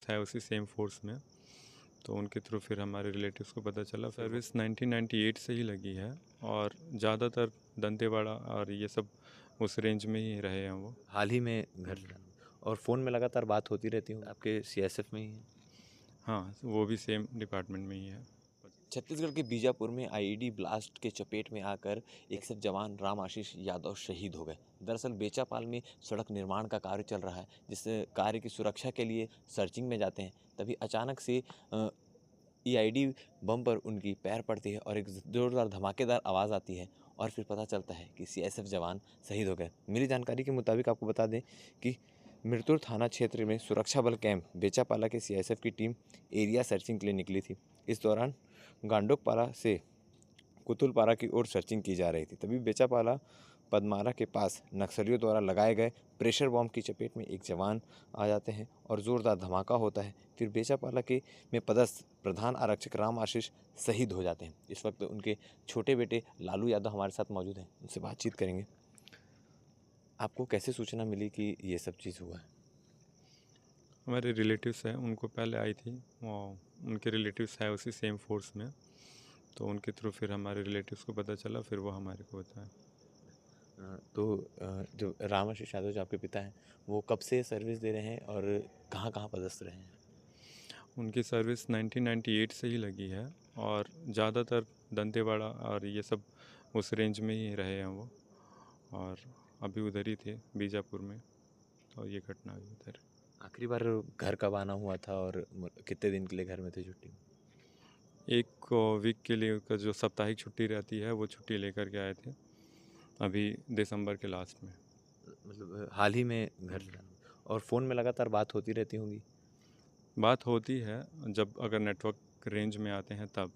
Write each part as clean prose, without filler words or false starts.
है उसी same force में, तो उनके थ्रू फिर हमारे रिलेटिव्स को पता चला। सर्विस 1998 से ही लगी है और ज़्यादातर दंतेवाड़ा और ये सब उस रेंज में ही रहे हैं वो। हाल ही में घर और फ़ोन में लगातार बात होती रहती हूँ, आपके सीएसएफ में ही है? हाँ, वो भी सेम डिपार्टमेंट में ही है। छत्तीसगढ़ के बीजापुर में आईईडी ब्लास्ट के चपेट में आकर 61 जवान राम आशीष यादव शहीद हो गए। दरअसल बेचापाल में सड़क निर्माण का कार्य चल रहा है, जिस कार्य की सुरक्षा के लिए सर्चिंग में जाते हैं, तभी अचानक से ईआईडी बम पर उनकी पैर पड़ती है और एक जोरदार धमाकेदार आवाज़ आती है और फिर पता चलता है कि सीएसएफ जवान शहीद हो गए। मिली जानकारी के मुताबिक आपको बता दें कि मिरतुर थाना क्षेत्र में सुरक्षा बल कैंप बेचापाला के सीएसएफ की टीम एरिया सर्चिंग के लिए निकली थी। इस दौरान गांडोकपारा से कुतुलपारा की ओर सर्चिंग की जा रही थी, तभी बेचापाला पदमारा के पास नक्सलियों द्वारा लगाए गए प्रेशर बॉम्ब की चपेट में एक जवान आ जाते हैं और ज़ोरदार धमाका होता है। फिर बेचापाला के में पदस्थ प्रधान आरक्षक राम आशीष शहीद हो जाते हैं। इस वक्त उनके छोटे बेटे लालू यादव हमारे साथ मौजूद हैं, उनसे बातचीत करेंगे। आपको कैसे सूचना मिली कि ये सब चीज़ हुआ है? हमारे रिलेटिव्स हैं, उनको पहले आई थी, वो उनके रिलेटिव्स है उसी सेम फोर्स में, तो उनके थ्रू फिर हमारे रिलेटिव्स को पता चला, फिर वो हमारे को बताया। तो जो राम आशीष यादव जो आपके पिता हैं, वो कब से सर्विस दे रहे हैं और कहाँ कहाँ पदस्थ रहे हैं? उनकी सर्विस 1998 से ही लगी है और ज़्यादातर दंतेवाड़ा और ये सब उस रेंज में ही रहे हैं वो, और अभी उधर ही थे बीजापुर में, और ये घटना हुई उधर। आखिरी बार घर कब आना हुआ था और कितने दिन के लिए घर में थे छुट्टी में? एक वीक के लिए का जो साप्ताहिक छुट्टी रहती है वो छुट्टी लेकर के आए थे अभी दिसंबर के लास्ट में। मतलब हाल ही में घर और फ़ोन में लगातार बात होती रहती होंगी? बात होती है जब अगर नेटवर्क रेंज में आते हैं तब,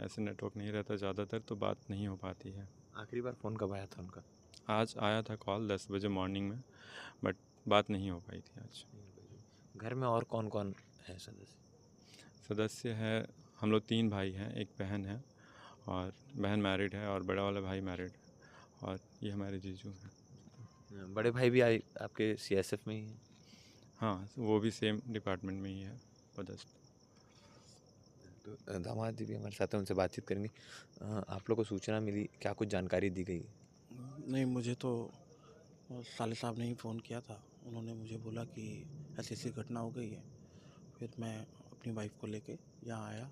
ऐसे नेटवर्क नहीं रहता ज़्यादातर तो बात नहीं हो पाती है। आखिरी बार फ़ोन कब आया था उनका? आज आया था कॉल 10 बजे मॉर्निंग में, बट बात नहीं हो पाई थी आज। घर में और कौन-कौन है सदस्य? सदस्य है, हम लोग 3 भाई हैं, एक बहन है, और बहन मैरिड है और बड़ा वाला भाई मैरिड है, और ये हमारे जीजू हैं। बड़े भाई भी आए आपके सीएसएफ में ही हैं? हाँ, वो भी सेम डिपार्टमेंट में ही है पदस्थ। तो दामाद जी भी हमारे साथ हैं, उनसे बातचीत करेंगे। आप लोग को सूचना मिली, क्या कुछ जानकारी दी गई? नहीं, मुझे तो साले साहब ने ही फ़ोन किया था। उन्होंने मुझे बोला कि ऐसी-ऐसी घटना हो गई है। फिर मैं अपनी वाइफ़ को लेके यहाँ आया,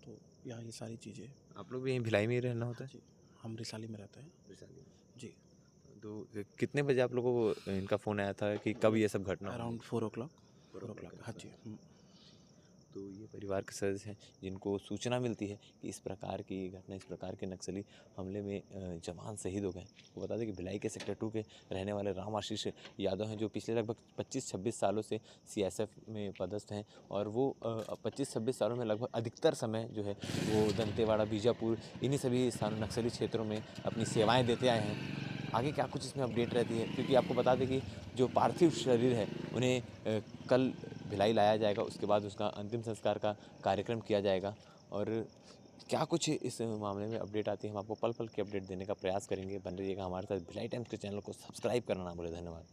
तो यहाँ ये सारी चीज़ें। आप लोग भी यहीं भिलाई में ही रहना होता है? जी, हम रिसाली में रहते हैं। वैशाली में। जी, तो कितने बजे आप लोगों को इनका फ़ोन आया था कि कब ये सब घटना हुई? अराउंड 4 o'clock 4 4 o'clock o'clock के हाँ आसपास। जी। तो ये परिवार के सदस्य हैं जिनको सूचना मिलती है कि इस प्रकार की घटना, इस प्रकार के नक्सली हमले में जवान शहीद हो गए। वो बता दें कि भिलाई के सेक्टर 2 के रहने वाले राम आशीष यादव हैं, जो पिछले लगभग 25-26 सालों से सीएसएफ में पदस्थ हैं और वो 25-26 सालों में लगभग अधिकतर समय जो है वो दंतेवाड़ा, बीजापुर इन्हीं सभी स्थानों नक्सली क्षेत्रों में अपनी सेवाएँ देते आए हैं। आगे क्या कुछ इसमें अपडेट रहती है, क्योंकि आपको बता दें कि जो पार्थिव शरीर है उन्हें कल भिलाई लाया जाएगा, उसके बाद उसका अंतिम संस्कार का कार्यक्रम किया जाएगा। और क्या कुछ इस मामले में अपडेट आती है, हम आपको पल पल की अपडेट देने का प्रयास करेंगे। बने रहिएगा हमारे साथ। भिलाई टाइम्स के चैनल को सब्सक्राइब करना ना भूलें। धन्यवाद।